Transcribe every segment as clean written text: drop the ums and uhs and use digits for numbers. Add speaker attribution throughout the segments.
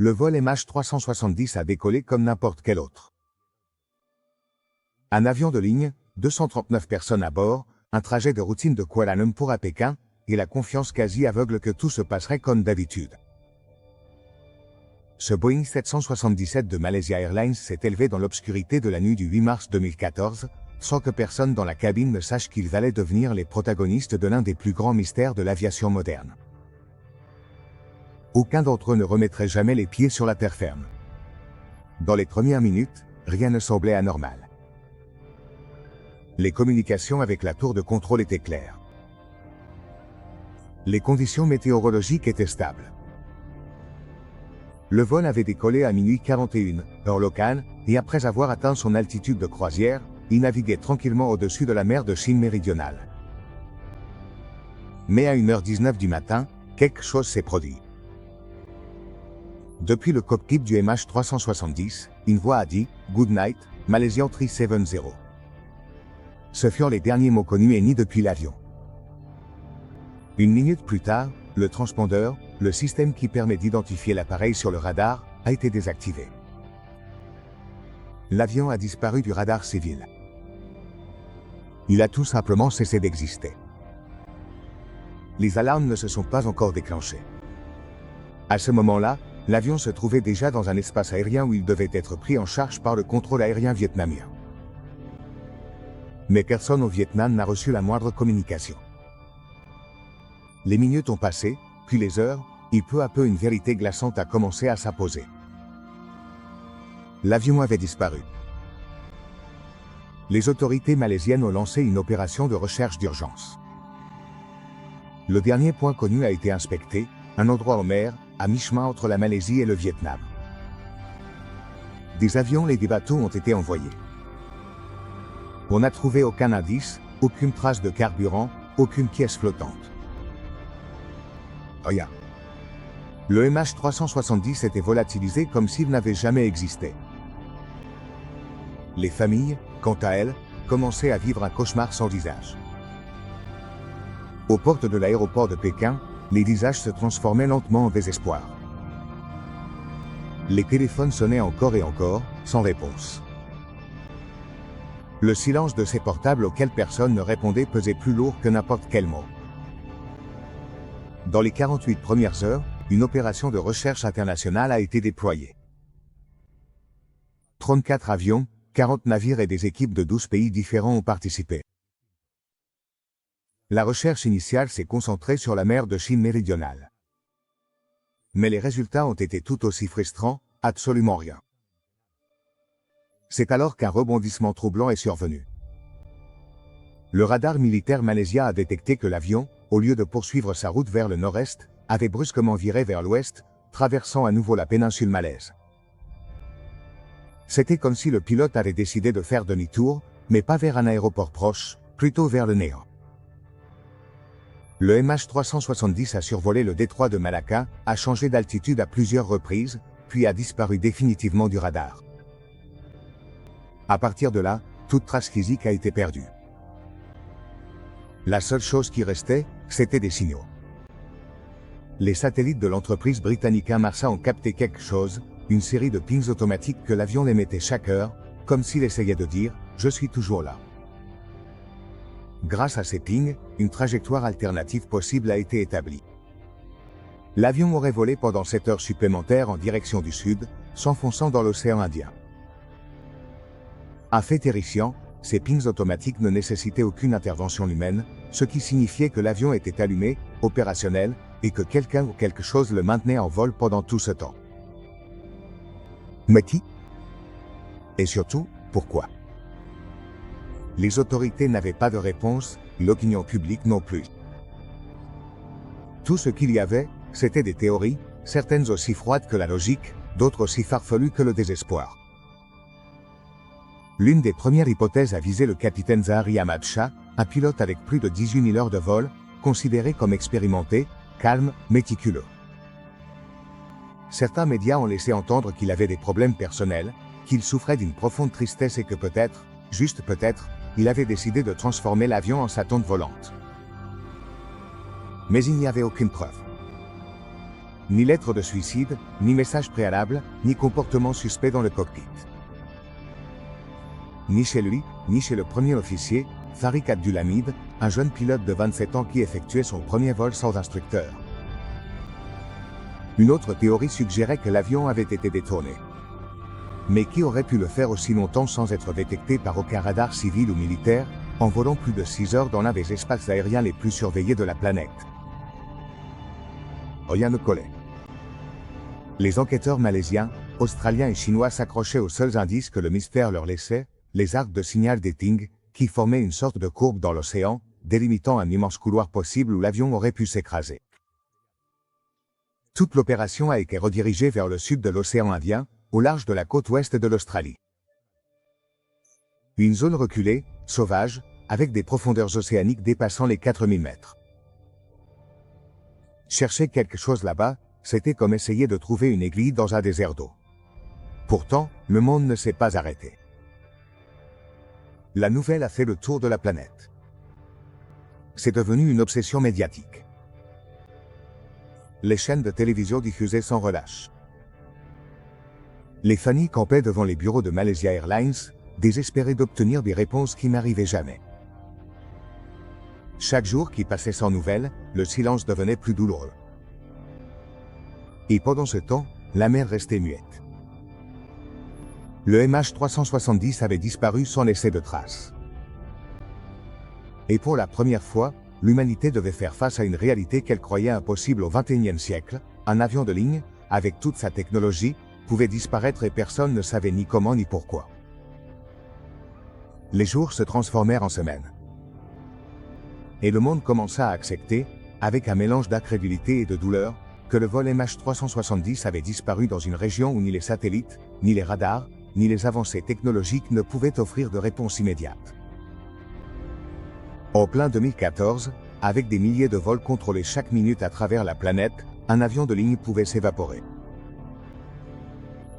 Speaker 1: Le vol MH370 a décollé comme n'importe quel autre. Un avion de ligne, 239 personnes à bord, un trajet de routine de Kuala Lumpur à Pékin, et la confiance quasi aveugle que tout se passerait comme d'habitude. Ce Boeing 777 de Malaysia Airlines s'est élevé dans l'obscurité de la nuit du 8 mars 2014, sans que personne dans la cabine ne sache qu'ils allaient devenir les protagonistes de l'un des plus grands mystères de l'aviation moderne. Aucun d'entre eux ne remettrait jamais les pieds sur la terre ferme. Dans les premières minutes, rien ne semblait anormal. Les communications avec la tour de contrôle étaient claires. Les conditions météorologiques étaient stables. Le vol avait décollé à minuit 41, heure locale, et après avoir atteint son altitude de croisière, il naviguait tranquillement au-dessus de la mer de Chine méridionale. Mais à 1h19 du matin, quelque chose s'est produit. Depuis le cockpit du MH370, une voix a dit « Good night, Malaysian 370 ». Ce furent les derniers mots connus émis depuis l'avion. Une minute plus tard, le transpondeur, le système qui permet d'identifier l'appareil sur le radar, a été désactivé. L'avion a disparu du radar civil. Il a tout simplement cessé d'exister. Les alarmes ne se sont pas encore déclenchées. À ce moment-là, l'avion se trouvait déjà dans un espace aérien où il devait être pris en charge par le contrôle aérien vietnamien. Mais personne au Vietnam n'a reçu la moindre communication. Les minutes ont passé, puis les heures, et peu à peu une vérité glaçante a commencé à s'imposer. L'avion avait disparu. Les autorités malaisiennes ont lancé une opération de recherche d'urgence. Le dernier point connu a été inspecté, un endroit en mer, à mi-chemin entre la Malaisie et le Vietnam. Des avions et des bateaux ont été envoyés. On n'a trouvé aucun indice, aucune trace de carburant, aucune pièce flottante. Rien. Le MH370 était volatilisé comme s'il n'avait jamais existé. Les familles, quant à elles, commençaient à vivre un cauchemar sans visage. Aux portes de l'aéroport de Pékin, les visages se transformaient lentement en désespoir. Les téléphones sonnaient encore et encore, sans réponse. Le silence de ces portables auxquels personne ne répondait pesait plus lourd que n'importe quel mot. Dans les 48 premières heures, une opération de recherche internationale a été déployée. 34 avions, 40 navires et des équipes de 12 pays différents ont participé. La recherche initiale s'est concentrée sur la mer de Chine méridionale. Mais les résultats ont été tout aussi frustrants, absolument rien. C'est alors qu'un rebondissement troublant est survenu. Le radar militaire malaisien a détecté que l'avion, au lieu de poursuivre sa route vers le nord-est, avait brusquement viré vers l'ouest, traversant à nouveau la péninsule malaise. C'était comme si le pilote avait décidé de faire demi-tour, mais pas vers un aéroport proche, plutôt vers le néant. Le MH370 a survolé le détroit de Malacca, a changé d'altitude à plusieurs reprises, puis a disparu définitivement du radar. À partir de là, toute trace physique a été perdue. La seule chose qui restait, c'était des signaux. Les satellites de l'entreprise britannique Inmarsat ont capté quelque chose, une série de pings automatiques que l'avion émettait chaque heure, comme s'il essayait de dire « Je suis toujours là ». Grâce à ces pings, une trajectoire alternative possible a été établie. L'avion aurait volé pendant 7 heures supplémentaires en direction du sud, s'enfonçant dans l'océan Indien. Un fait terrifiant, ces pings automatiques ne nécessitaient aucune intervention humaine, ce qui signifiait que l'avion était allumé, opérationnel, et que quelqu'un ou quelque chose le maintenait en vol pendant tout ce temps. Mais qui? Et surtout, pourquoi? Les autorités n'avaient pas de réponse, l'opinion publique non plus. Tout ce qu'il y avait, c'était des théories, certaines aussi froides que la logique, d'autres aussi farfelues que le désespoir. L'une des premières hypothèses a visé le capitaine Zahari Ahmad Shah, un pilote avec plus de 18 000 heures de vol, considéré comme expérimenté, calme, méticuleux. Certains médias ont laissé entendre qu'il avait des problèmes personnels, qu'il souffrait d'une profonde tristesse et que peut-être, juste peut-être, il avait décidé de transformer l'avion en sa tente volante. Mais il n'y avait aucune preuve. ni lettre de suicide, ni message préalable, ni comportement suspect dans le cockpit. Ni chez lui, ni chez le premier officier, Tariq Abdulhamid, un jeune pilote de 27 ans qui effectuait son premier vol sans instructeur. Une autre théorie suggérait que l'avion avait été détourné. Mais qui aurait pu le faire aussi longtemps sans être détecté par aucun radar civil ou militaire, en volant plus de 6 heures dans l'un des espaces aériens les plus surveillés de la planète? Rien ne collait. Les enquêteurs malaisiens, australiens et chinois s'accrochaient aux seuls indices que le mystère leur laissait, les arcs de signal des Ting, qui formaient une sorte de courbe dans l'océan, délimitant un immense couloir possible où l'avion aurait pu s'écraser. Toute l'opération a été redirigée vers le sud de l'océan Indien, au large de la côte ouest de l'Australie. Une zone reculée, sauvage, avec des profondeurs océaniques dépassant les 4000 mètres. Chercher quelque chose là-bas, c'était comme essayer de trouver une aiguille dans un désert d'eau. Pourtant, le monde ne s'est pas arrêté. La nouvelle a fait le tour de la planète. C'est devenu une obsession médiatique. Les chaînes de télévision diffusaient sans relâche. Les familles campaient devant les bureaux de Malaysia Airlines, désespérées d'obtenir des réponses qui n'arrivaient jamais. Chaque jour qui passait sans nouvelles, le silence devenait plus douloureux. Et pendant ce temps, la mer restait muette. Le MH370 avait disparu sans laisser de traces. Et pour la première fois, l'humanité devait faire face à une réalité qu'elle croyait impossible au XXIe siècle. Un avion de ligne, avec toute sa technologie, pouvait disparaître et personne ne savait ni comment ni pourquoi. Les jours se transformèrent en semaines. Et le monde commença à accepter, avec un mélange d'incrédulité et de douleur, que le vol MH370 avait disparu dans une région où ni les satellites, ni les radars, ni les avancées technologiques ne pouvaient offrir de réponse immédiate. En plein 2014, avec des milliers de vols contrôlés chaque minute à travers la planète, un avion de ligne pouvait s'évaporer.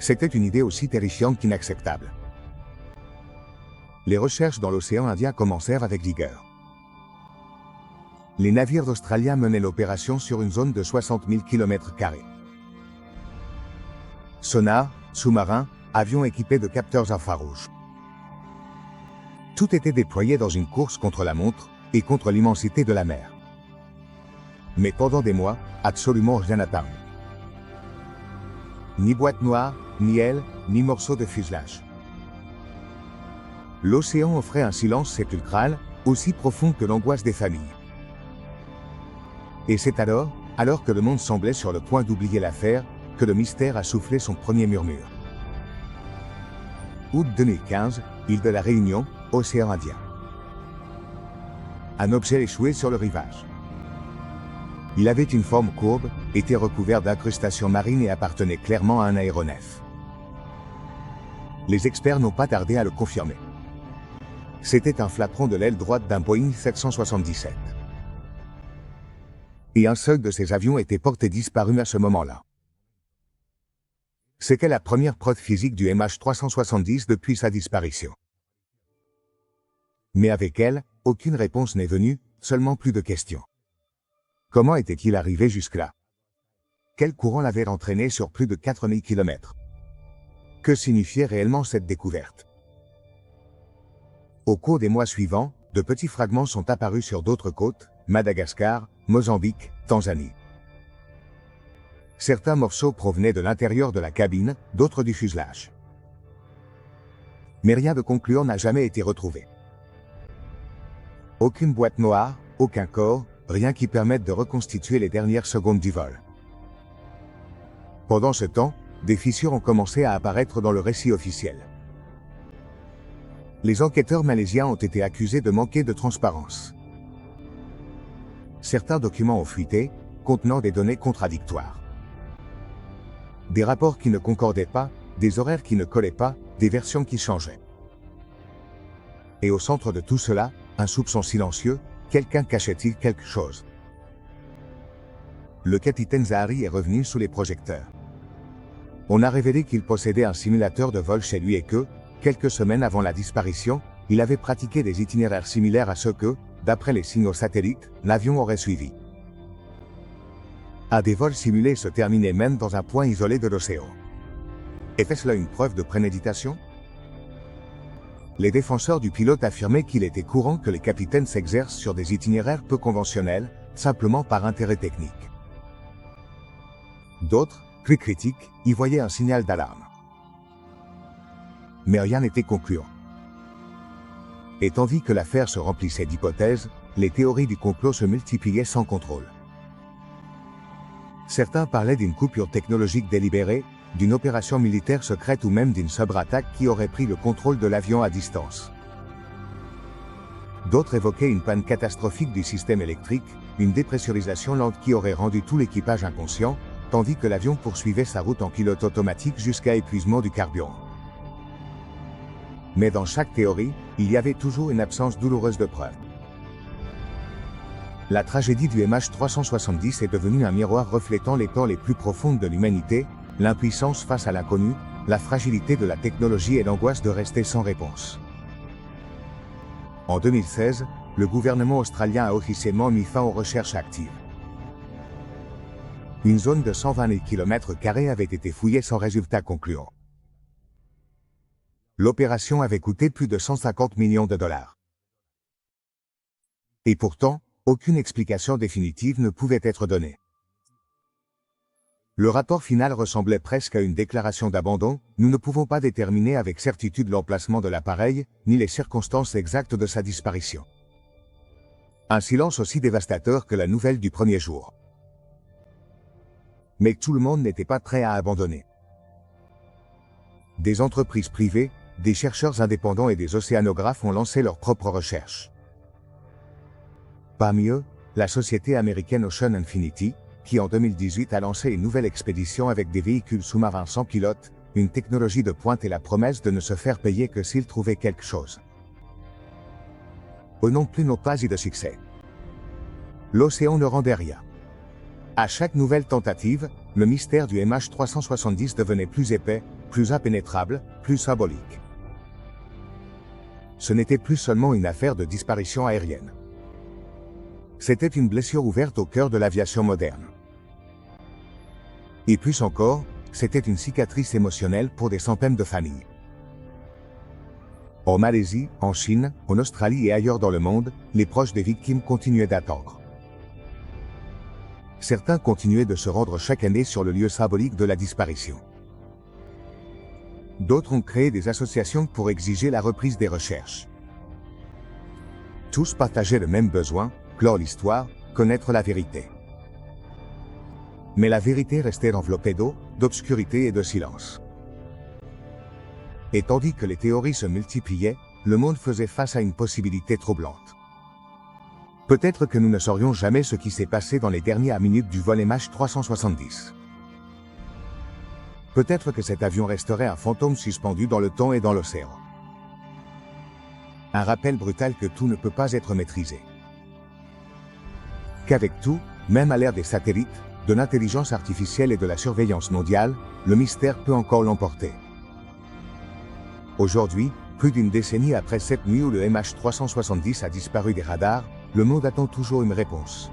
Speaker 1: C'était une idée aussi terrifiante qu'inacceptable. Les recherches dans l'océan Indien commencèrent avec vigueur. Les navires australiens menaient l'opération sur une zone de 60 000 km². Sonar, sous-marins, avions équipés de capteurs infrarouges. Tout était déployé dans une course contre la montre et contre l'immensité de la mer. Mais pendant des mois, absolument rien n'apparut. Ni boîte noire, ni aile, ni morceau de fuselage. L'océan offrait un silence sépulcral, aussi profond que l'angoisse des familles. Et c'est alors que le monde semblait sur le point d'oublier l'affaire, que le mystère a soufflé son premier murmure. Août 2015, île de la Réunion, océan Indien. Un objet échoué sur le rivage. Il avait une forme courbe, était recouvert d'incrustations marines et appartenait clairement à un aéronef. Les experts n'ont pas tardé à le confirmer. C'était un flapperon de l'aile droite d'un Boeing 777. Et un seul de ces avions était porté disparu à ce moment-là. C'était la première preuve physique du MH370 depuis sa disparition. Mais avec elle, aucune réponse n'est venue, seulement plus de questions. Comment était-il arrivé jusque-là? Quel courant l'avait entraîné sur plus de 4000 km? Que signifiait réellement cette découverte? Au cours des mois suivants, de petits fragments sont apparus sur d'autres côtes, Madagascar, Mozambique, Tanzanie. Certains morceaux provenaient de l'intérieur de la cabine, d'autres du fuselage. Mais rien de concluant n'a jamais été retrouvé. Aucune boîte noire, aucun corps, rien qui permette de reconstituer les dernières secondes du vol. Pendant ce temps, des fissures ont commencé à apparaître dans le récit officiel. Les enquêteurs malaisiens ont été accusés de manquer de transparence. Certains documents ont fuité, contenant des données contradictoires. Des rapports qui ne concordaient pas, des horaires qui ne collaient pas, des versions qui changeaient. Et au centre de tout cela, un soupçon silencieux, quelqu'un cachait-il quelque chose? Le capitaine Zahari est revenu sous les projecteurs. On a révélé qu'il possédait un simulateur de vol chez lui et que, quelques semaines avant la disparition, il avait pratiqué des itinéraires similaires à ceux que, d'après les signaux satellites, l'avion aurait suivis. à des vols simulés se terminaient même dans un point isolé de l'océan. Était-ce là une preuve de préméditation? Les défenseurs du pilote affirmaient qu'il était courant que les capitaines s'exercent sur des itinéraires peu conventionnels, simplement par intérêt technique. D'autres, plus critiques, y voyaient un signal d'alarme. Mais rien n'était concluant. Et tandis que l'affaire se remplissait d'hypothèses, les théories du complot se multipliaient sans contrôle. Certains parlaient d'une coupure technologique délibérée, d'une opération militaire secrète ou même d'une sobre-attaque qui aurait pris le contrôle de l'avion à distance. D'autres évoquaient une panne catastrophique du système électrique, une dépressurisation lente qui aurait rendu tout l'équipage inconscient, tandis que l'avion poursuivait sa route en pilote automatique jusqu'à épuisement du carburant. Mais dans chaque théorie, il y avait toujours une absence douloureuse de preuves. La tragédie du MH370 est devenue un miroir reflétant les peurs les plus profondes de l'humanité, l'impuissance face à l'inconnu, la fragilité de la technologie et l'angoisse de rester sans réponse. En 2016, le gouvernement australien a officiellement mis fin aux recherches actives. Une zone de 120 km² avait été fouillée sans résultat concluant. L'opération avait coûté plus de 150 millions de dollars. Et pourtant, aucune explication définitive ne pouvait être donnée. Le rapport final ressemblait presque à une déclaration d'abandon. Nous ne pouvons pas déterminer avec certitude l'emplacement de l'appareil, ni les circonstances exactes de sa disparition. Un silence aussi dévastateur que la nouvelle du premier jour. Mais tout le monde n'était pas prêt à abandonner. Des entreprises privées, des chercheurs indépendants et des océanographes ont lancé leurs propres recherches. Parmi eux, la société américaine Ocean Infinity, qui en 2018 a lancé une nouvelle expédition avec des véhicules sous-marins sans pilote, une technologie de pointe et la promesse de ne se faire payer que s'ils trouvaient quelque chose. Au non plus non pas de succès. L'océan ne rendait rien. À chaque nouvelle tentative, le mystère du MH370 devenait plus épais, plus impénétrable, plus symbolique. Ce n'était plus seulement une affaire de disparition aérienne. C'était une blessure ouverte au cœur de l'aviation moderne. Et plus encore, c'était une cicatrice émotionnelle pour des centaines de familles. En Malaisie, en Chine, en Australie et ailleurs dans le monde, les proches des victimes continuaient d'attendre. Certains continuaient de se rendre chaque année sur le lieu symbolique de la disparition. D'autres ont créé des associations pour exiger la reprise des recherches. Tous partageaient le même besoin, clore l'histoire, connaître la vérité. Mais la vérité restait enveloppée d'eau, d'obscurité et de silence. Et tandis que les théories se multipliaient, le monde faisait face à une possibilité troublante. Peut-être que nous ne saurions jamais ce qui s'est passé dans les dernières minutes du vol MH370. Peut-être que cet avion resterait un fantôme suspendu dans le temps et dans l'océan. Un rappel brutal que tout ne peut pas être maîtrisé. Qu'avec tout, même à l'ère des satellites, de l'intelligence artificielle et de la surveillance mondiale, le mystère peut encore l'emporter. Aujourd'hui, plus d'une décennie après cette nuit où le MH370 a disparu des radars, le monde attend toujours une réponse.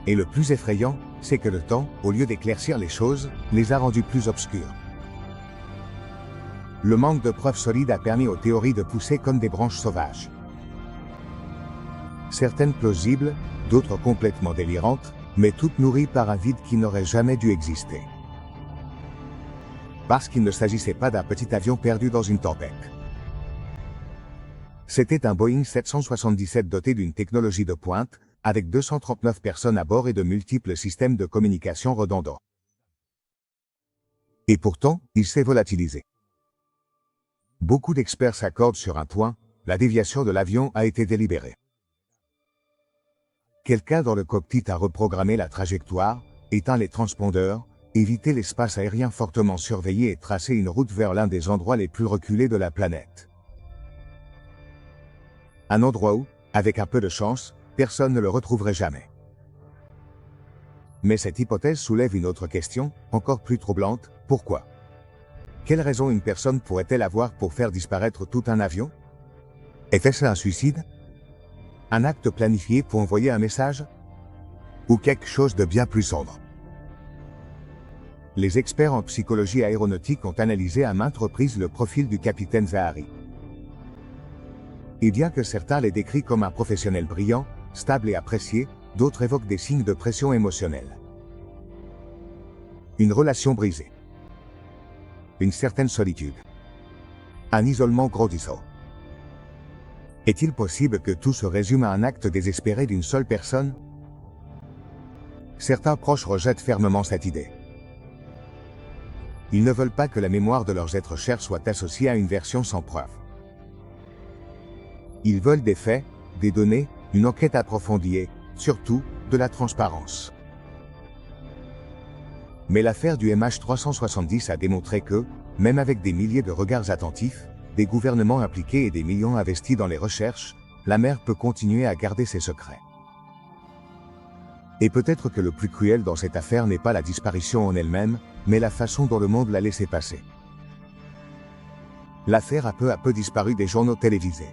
Speaker 1: Et le plus effrayant, c'est que le temps, au lieu d'éclaircir les choses, les a rendues plus obscures. Le manque de preuves solides a permis aux théories de pousser comme des branches sauvages. Certaines plausibles, d'autres complètement délirantes, mais toutes nourries par un vide qui n'aurait jamais dû exister. Parce qu'il ne s'agissait pas d'un petit avion perdu dans une tempête. C'était un Boeing 777 doté d'une technologie de pointe, avec 239 personnes à bord et de multiples systèmes de communication redondants. Et pourtant, il s'est volatilisé. Beaucoup d'experts s'accordent sur un point, la déviation de l'avion a été délibérée. Quelqu'un dans le cockpit a reprogrammé la trajectoire, éteint les transpondeurs, évité l'espace aérien fortement surveillé et tracé une route vers l'un des endroits les plus reculés de la planète. Un endroit où, avec un peu de chance, personne ne le retrouverait jamais. Mais cette hypothèse soulève une autre question, encore plus troublante, pourquoi? Quelle raison une personne pourrait-elle avoir pour faire disparaître tout un avion? Était-ce un suicide? Un acte planifié pour envoyer un message? ou quelque chose de bien plus sombre. Les experts en psychologie aéronautique ont analysé à maintes reprises le profil du capitaine Zahari. Et bien que certains l'aient décrit comme un professionnel brillant, stable et apprécié, d'autres évoquent des signes de pression émotionnelle. Une relation brisée. Une certaine solitude. Un isolement grandissant. Est-il possible que tout se résume à un acte désespéré d'une seule personne? Certains proches rejettent fermement cette idée. Ils ne veulent pas que la mémoire de leurs êtres chers soit associée à une version sans preuve. Ils veulent des faits, des données, une enquête approfondie et, surtout, de la transparence. Mais l'affaire du MH370 a démontré que, même avec des milliers de regards attentifs, des gouvernements impliqués et des millions investis dans les recherches, la mer peut continuer à garder ses secrets. Et peut-être que le plus cruel dans cette affaire n'est pas la disparition en elle-même, mais la façon dont le monde l'a laissé passer. L'affaire a peu à peu disparu des journaux télévisés.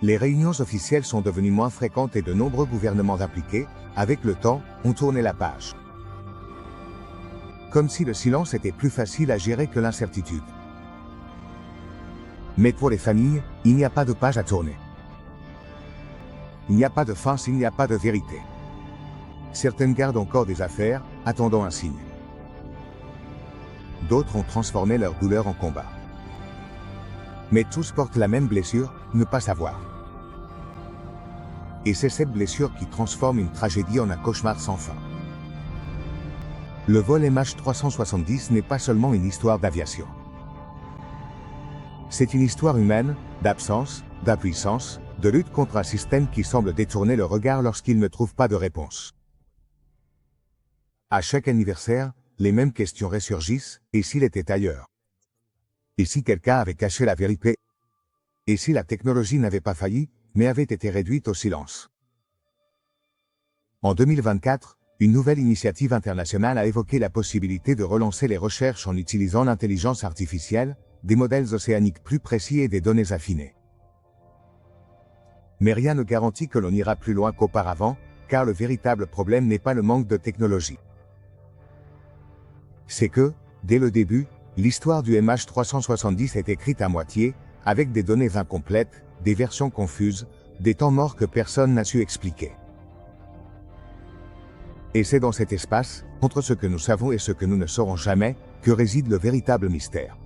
Speaker 1: Les réunions officielles sont devenues moins fréquentes et de nombreux gouvernements impliqués, avec le temps, ont tourné la page. Comme si le silence était plus facile à gérer que l'incertitude. Mais pour les familles, il n'y a pas de page à tourner. Il n'y a pas de fin s'il n'y a pas de vérité. Certaines gardent encore des affaires, attendant un signe. D'autres ont transformé leur douleur en combat. Mais tous portent la même blessure, ne pas savoir. Et c'est cette blessure qui transforme une tragédie en un cauchemar sans fin. Le vol MH370 n'est pas seulement une histoire d'aviation. C'est une histoire humaine, d'absence, d'impuissance, de lutte contre un système qui semble détourner le regard lorsqu'il ne trouve pas de réponse. À chaque anniversaire, les mêmes questions ressurgissent, et s'il était ailleurs? Et si quelqu'un avait caché la vérité? Et si la technologie n'avait pas failli, mais avait été réduite au silence? En 2024, une nouvelle initiative internationale a évoqué la possibilité de relancer les recherches en utilisant l'intelligence artificielle, des modèles océaniques plus précis et des données affinées. Mais rien ne garantit que l'on ira plus loin qu'auparavant, car le véritable problème n'est pas le manque de technologie. C'est que, dès le début, l'histoire du MH370 est écrite à moitié, avec des données incomplètes, des versions confuses, des temps morts que personne n'a su expliquer. Et c'est dans cet espace, entre ce que nous savons et ce que nous ne saurons jamais, que réside le véritable mystère.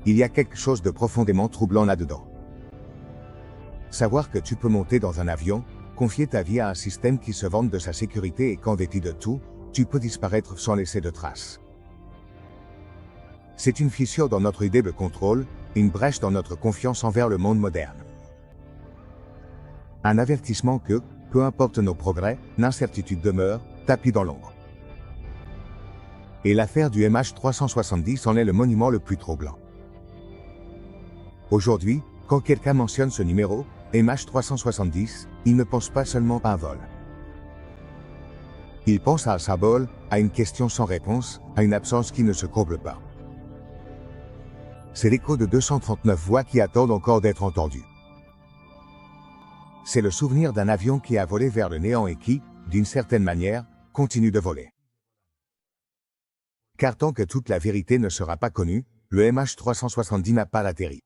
Speaker 1: Il y a quelque chose de profondément troublant là-dedans. Savoir que tu peux monter dans un avion, confier ta vie à un système qui se vante de sa sécurité et qu'en dépit de tout, tu peux disparaître sans laisser de traces. C'est une fissure dans notre idée de contrôle, une brèche dans notre confiance envers le monde moderne. Un avertissement que, peu importe nos progrès, l'incertitude demeure, tapie dans l'ombre. Et l'affaire du MH370 en est le monument le plus troublant. Aujourd'hui, quand quelqu'un mentionne ce numéro, MH370, il ne pense pas seulement à un vol. Il pense à un symbole, à une question sans réponse, à une absence qui ne se comble pas. C'est l'écho de 239 voix qui attendent encore d'être entendues. C'est le souvenir d'un avion qui a volé vers le néant et qui, d'une certaine manière, continue de voler. Car tant que toute la vérité ne sera pas connue, le MH370 n'a pas atterri.